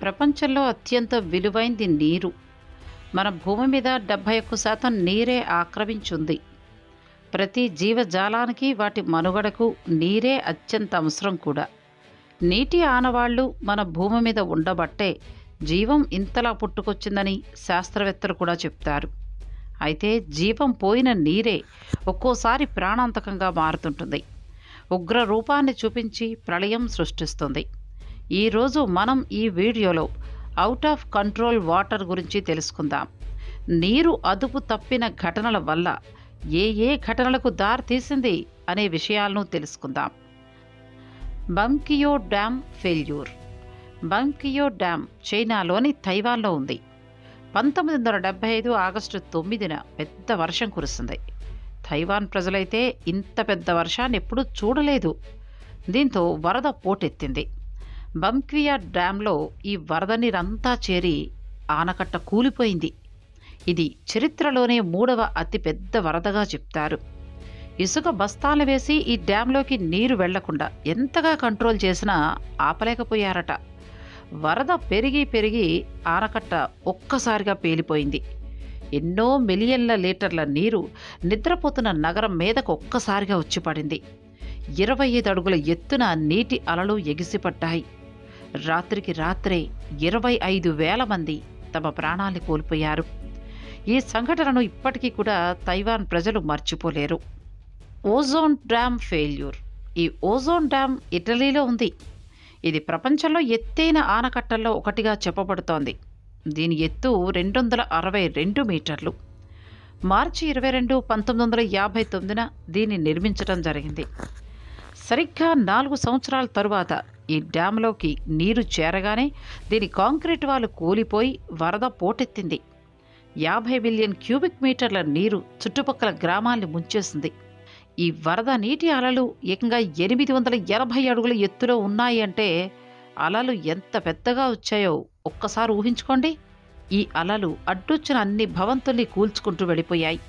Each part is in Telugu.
ప్రపంచంలో అత్యంత విలువైంది నీరు. మన భూమి మీద 71% నీరే ఆక్రమించుంది. ప్రతి జీవజాలానికి వాటి మనుగడకు నీరే అత్యంత అవసరం కూడా. నీటి ఆనవాళ్లు మన భూమి మీద ఉండబట్టే జీవం ఇంతలా పుట్టుకొచ్చిందని శాస్త్రవేత్తలు కూడా చెప్తారు. అయితే జీవం పోయిన నీరే ఒక్కోసారి ప్రాణాంతకంగా మారుతుంటుంది. ఉగ్ర రూపాన్ని చూపించి ప్రళయం సృష్టిస్తుంది. ఈరోజు మనం ఈ వీడియోలో అవుట్ ఆఫ్ కంట్రోల్ వాటర్ గురించి తెలుసుకుందాం. నీరు అదుపు తప్పిన ఘటనల వల్ల ఏ ఘటనలకు దారి తీసింది అనే విషయాలను తెలుసుకుందాం. బంకియో డ్యామ్ ఫెయిల్యూర్. బంకియో డ్యామ్ చైనాలోని తైవాన్లో ఉంది. 1975 ఆగస్టు 9న పెద్ద వర్షం కురిసింది. తైవాన్ ప్రజలైతే ఇంత పెద్ద వర్షాన్ని ఎప్పుడూ చూడలేదు. దీంతో వరద పోటెత్తింది. బంకియో డ్యాంలో ఈ వరద నీరంతా చేరి ఆనకట్ట కూలిపోయింది. ఇది చరిత్రలోనే 3వ అతిపెద్ద వరదగా చెప్తారు. ఇసుక బస్తాలు వేసి ఈ డ్యాంలోకి నీరు వెళ్లకుండా ఎంతగా కంట్రోల్ చేసినా ఆపలేకపోయారట. వరద పెరిగి ఆనకట్ట ఒక్కసారిగా పేలిపోయింది. ఎన్నో మిలియన్ల లీటర్ల నీరు నిద్రపోతున్న నగరం మీదకు ఒక్కసారిగా వచ్చి పడింది. 25 అడుగుల ఎత్తున నీటి అలలు ఎగిసిపడ్డాయి. రాత్రికి రాత్రే 25,000 మంది తమ ప్రాణాలు కోల్పోయారు. ఈ సంఘటనను ఇప్పటికీ కూడా తైవాన్ ప్రజలు మర్చిపోలేరు. Ozone dam failure. ఈ ఓజోన్ డ్యామ్ ఇటలీలో ఉంది. ఇది ప్రపంచంలో ఎత్తైన ఆనకట్టల్లో ఒకటిగా చెప్పబడుతోంది. దీని ఎత్తు 262 మీటర్లు. మార్చి 22, 1959న దీన్ని నిర్మించడం జరిగింది. సరిగ్గా 4 సంవత్సరాల తరువాత ఈ డ్యాంలోకి నీరు చేరగానే దీని కాంక్రీట్ వాల్ కూలిపోయి వరద పోటెత్తింది. 50 బిలియన్ క్యూబిక్ మీటర్ల నీరు చుట్టుపక్కల గ్రామాల్ని ముంచేసింది. ఈ వరద నీటి అలలు ఏకంగా 880 అడుగుల ఎత్తులో ఉన్నాయి అంటే అలలు ఎంత పెద్దగా వచ్చాయో ఒక్కసారి ఊహించుకోండి. ఈ అలలు అడ్డొచ్చిన అన్ని భవంతుల్ని కూల్చుకుంటూ వెళ్ళిపోయాయి.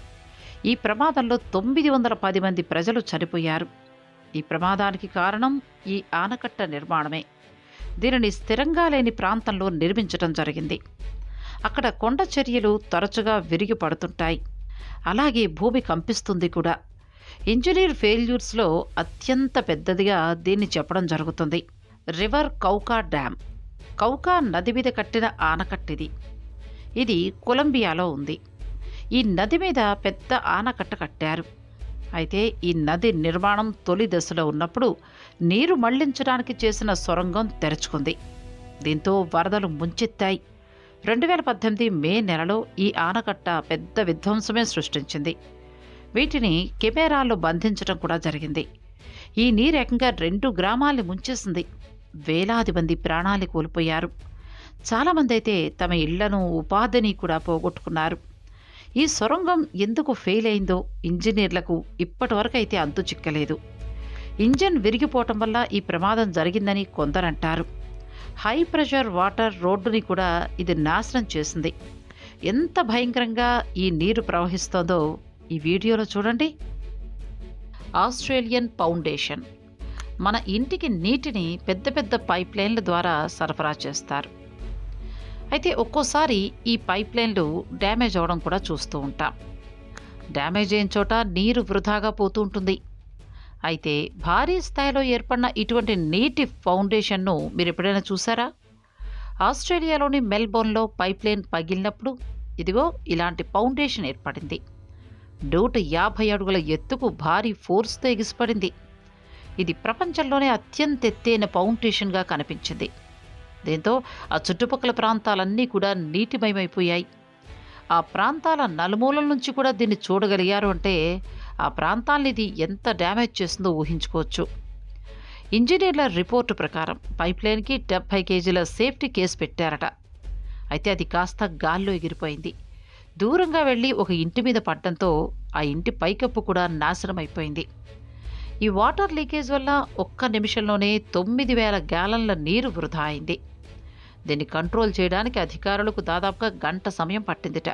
ఈ ప్రమాదంలో 910 మంది ప్రజలు చనిపోయారు. ఈ ప్రమాదానికి కారణం ఈ ఆనకట్ట నిర్మాణమే. దీనిని స్థిరంగా లేని ప్రాంతంలో నిర్మించడం జరిగింది. అక్కడ కొండ చర్యలు తరచుగా విరిగి పడుతుంటాయి. అలాగే భూమి కంపిస్తుంది కూడా. ఇంజనీర్ ఫెయిల్యూర్స్లో అత్యంత పెద్దదిగా దీన్ని చెప్పడం జరుగుతుంది. River కౌకా dam. కౌకా నది మీద కట్టిన ఆనకట్టిది. ఇది కొలంబియాలో ఉంది. ఈ నది మీద పెద్ద ఆనకట్ట కట్టారు. అయితే ఈ నది నిర్మాణం తొలి దశలో ఉన్నప్పుడు నీరు మళ్లించడానికి చేసిన సొరంగం తెరుచుకుంది. దీంతో వరదలు ముంచెత్తాయి. 2018 మే నెలలో ఈ ఆనకట్ట పెద్ద విధ్వంసమే సృష్టించింది. వీటిని కెమెరాల్లో బంధించడం కూడా జరిగింది. ఈ నీరు ఏకంగా 2 గ్రామాల్ని ముంచేసింది. వేలాది మంది ప్రాణాలు కోల్పోయారు. చాలామంది అయితే తమ ఇళ్లను, ఉపాధిని కూడా పోగొట్టుకున్నారు. ఈ సొరంగం ఎందుకు ఫెయిల్ అయిందో ఇంజనీర్లకు ఇప్పటివరకు అయితే అంతు చిక్కలేదు. ఇంజన్ విరిగిపోవటం వల్ల ఈ ప్రమాదం జరిగిందని కొందరంటారు. హై ప్రెషర్ వాటర్ రోడ్డుని కూడా ఇది నాశనం చేసింది. ఎంత భయంకరంగా ఈ నీరు ప్రవహిస్తోందో ఈ వీడియోలో చూడండి. Australian foundation. మన ఇంటికి నీటిని పెద్ద పెద్ద పైప్ లైన్ల ద్వారా సరఫరా చేస్తారు. అయితే ఒక్కోసారి ఈ పైప్ లైన్లు డ్యామేజ్ అవడం కూడా చూస్తూ ఉంటాం. డ్యామేజ్ అయిన చోట నీరు వృధాగా పోతూ ఉంటుంది. అయితే భారీ స్థాయిలో ఏర్పడిన ఇటువంటి నీటి ఫౌండేషన్ను మీరు ఎప్పుడైనా చూసారా? ఆస్ట్రేలియాలోని మెల్బోర్న్లో పైప్ లైన్ పగిలినప్పుడు ఇదిగో ఇలాంటి ఫౌండేషన్ ఏర్పడింది. 150 అడుగుల ఎత్తుకు భారీ ఫోర్స్తో ఎగిసిపడింది. ఇది ప్రపంచంలోనే అత్యంత ఎత్తైన ఫౌండేషన్గా కనిపించింది. దీంతో ఆ చుట్టుపక్కల ప్రాంతాలన్నీ కూడా నీటిమయమైపోయాయి. ఆ ప్రాంతాల నలుమూలల నుంచి కూడా దీన్ని చూడగలిగారు అంటే ఆ ప్రాంతాల్ని ఇది ఎంత డ్యామేజ్ చేసిందో ఊహించుకోవచ్చు. ఇంజనీర్ల రిపోర్టు ప్రకారం పైప్లైన్కి 70 కేజీల సేఫ్టీ కేసు పెట్టారట. అయితే అది కాస్త గాల్లో ఎగిరిపోయింది. దూరంగా వెళ్లి ఒక ఇంటి మీద పడడంతో ఆ ఇంటి పైకప్పు కూడా నాశనం అయిపోయింది. ఈ వాటర్ లీకేజ్ వల్ల ఒక్క నిమిషంలోనే 9,000 గ్యాలన్ల నీరు వృధా అయింది. దీన్ని కంట్రోల్ చేయడానికి అధికారులకు దాదాపుగా గంట సమయం పట్టిందిట.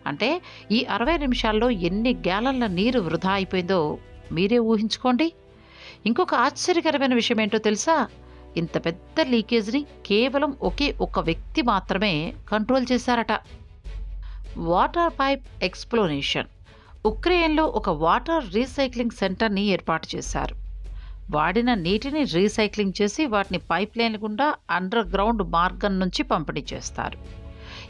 అంటే ఈ 60 నిమిషాల్లో ఎన్ని గ్యాలన్ల నీరు వృధా అయిపోయిందో మీరే ఊహించుకోండి. ఇంకొక ఆశ్చర్యకరమైన విషయం ఏంటో తెలుసా? ఇంత పెద్ద లీకేజ్ని కేవలం ఒకే ఒక వ్యక్తి మాత్రమే కంట్రోల్ చేశారట. Water pipe explosion. ఉక్రెయిన్లో ఒక వాటర్ రీసైక్లింగ్ సెంటర్ని ఏర్పాటు చేశారు. వాడిన నీటిని రీసైక్లింగ్ చేసి వాటిని పైప్ లైన్ గుండా అండర్ గ్రౌండ్ మార్గం నుంచి పంపిణీ చేస్తారు.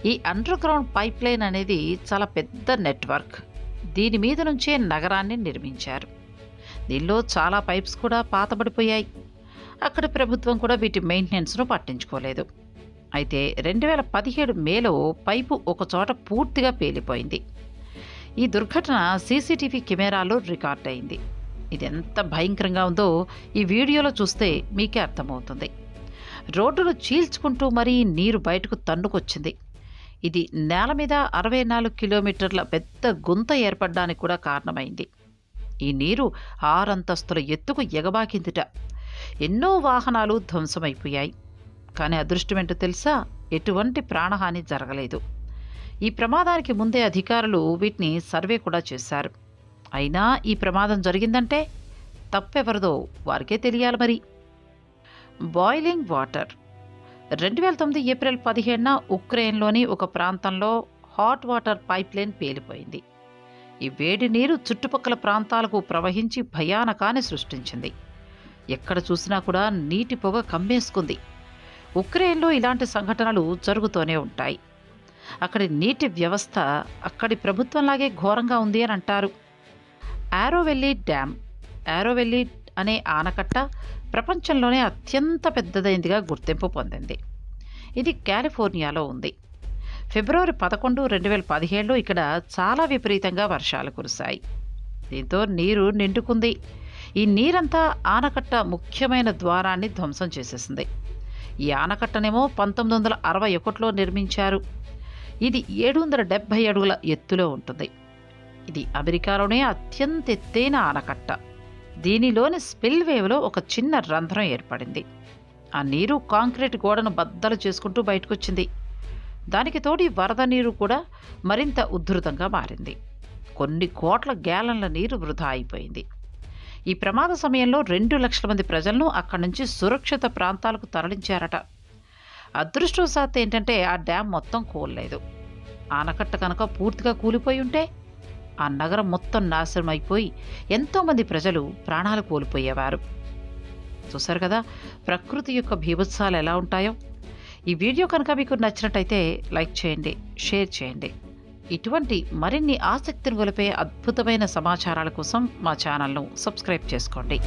ఈ అండర్ గ్రౌండ్ పైప్ లైన్ అనేది చాలా పెద్ద నెట్వర్క్. దీని మీద నుంచే నగరాన్ని నిర్మించారు. దీనిలో చాలా పైప్స్ కూడా పాతబడిపోయాయి. అక్కడి ప్రభుత్వం కూడా వీటి మెయింటెనెన్స్ను పట్టించుకోలేదు. అయితే 2017 మేలో పైపు ఒకచోట పూర్తిగా పేలిపోయింది. ఈ దుర్ఘటన సీసీటీవీ కెమెరాలో రికార్డ్ అయింది. ఇది ఎంత భయంకరంగా ఉందో ఈ వీడియోలో చూస్తే మీకే అర్థమవుతుంది. రోడ్డును చీల్చుకుంటూ మరీ నీరు బయటకు తన్నుకొచ్చింది. ఇది నేల మీద 64 కిలోమీటర్ల పెద్ద గుంత ఏర్పడడానికి కూడా కారణమైంది. ఈ నీరు 6 అంతస్తుల ఎత్తుకు ఎగబాకిందిట. ఎన్నో వాహనాలు ధ్వంసమైపోయాయి. కానీ అదృష్టమేంటో తెలుసా, ఎటువంటి ప్రాణహాని జరగలేదు. ఈ ప్రమాదానికి ముందే అధికారులు వీటిని సర్వే కూడా చేశారు. అయినా ఈ ప్రమాదం జరిగిందంటే తప్పెవరిదో వారికే తెలియాలి మరి. Boiling water. 2009 ఏప్రిల్ 17న ఉక్రెయిన్లోని ఒక ప్రాంతంలో హాట్ వాటర్ పైప్ లైన్ పేలిపోయింది. ఈ వేడి నీరు చుట్టుపక్కల ప్రాంతాలకు ప్రవహించి భయానకాన్ని సృష్టించింది. ఎక్కడ చూసినా కూడా నీటి పొగ కమ్మేసుకుంది. ఉక్రెయిన్లో ఇలాంటి సంఘటనలు జరుగుతూనే ఉంటాయి. అక్కడి నీటి వ్యవస్థ అక్కడి ప్రభుత్వంలాగే ఘోరంగా ఉంది అని అంటారు. ఆరోవెల్లీ డ్యామ్. ఆరోవెల్లీ అనే ఆనకట్ట ప్రపంచంలోనే అత్యంత పెద్దదైందిగా గుర్తింపు పొందింది. ఇది కాలిఫోర్నియాలో ఉంది. ఫిబ్రవరి 11, 2017లో ఇక్కడ చాలా విపరీతంగా వర్షాలు కురిశాయి. దీంతో నీరు నిండుకుంది. ఈ నీరంతా ఆనకట్ట ముఖ్యమైన ద్వారాన్ని ధ్వంసం చేసేసింది. ఈ ఆనకట్టనేమో 1961లో నిర్మించారు. ఇది 770 అడుగుల ఎత్తులో ఉంటుంది. ఇది అమెరికాలోనే అత్యంత ఎత్తైన ఆనకట్ట. దీనిలోని స్పిల్వేవ్లో ఒక చిన్న రంధ్రం ఏర్పడింది. ఆ నీరు కాంక్రీట్ గోడను బద్దలు చేసుకుంటూ బయటకొచ్చింది. దానికి తోడి వరద నీరు కూడా మరింత ఉధృతంగా మారింది. కొన్ని కోట్ల గ్యాలన్ల నీరు వృధా అయిపోయింది. ఈ ప్రమాద సమయంలో 2 లక్షల మంది ప్రజలను అక్కడి నుంచి సురక్షిత ప్రాంతాలకు తరలించారట. అదృష్టవశాత్తు ఏంటంటే ఆ డ్యామ్ మొత్తం కూలలేదు. ఆనకట్ట కనుక పూర్తిగా కూలిపోయి ఉంటే ఆ నగరం మొత్తం నాశనం అయిపోయి ఎంతోమంది ప్రజలు ప్రాణాలు కోల్పోయేవారు. చూశారు కదా ప్రకృతి యొక్క బీభత్సాలు ఎలా ఉంటాయో. ఈ వీడియో కనుక మీకు నచ్చినట్టయితే లైక్ చేయండి, షేర్ చేయండి. ఇటువంటి మరిన్ని ఆసక్తిని గొలిపే అద్భుతమైన సమాచారాల కోసం మా ఛానల్ను సబ్స్క్రైబ్ చేసుకోండి.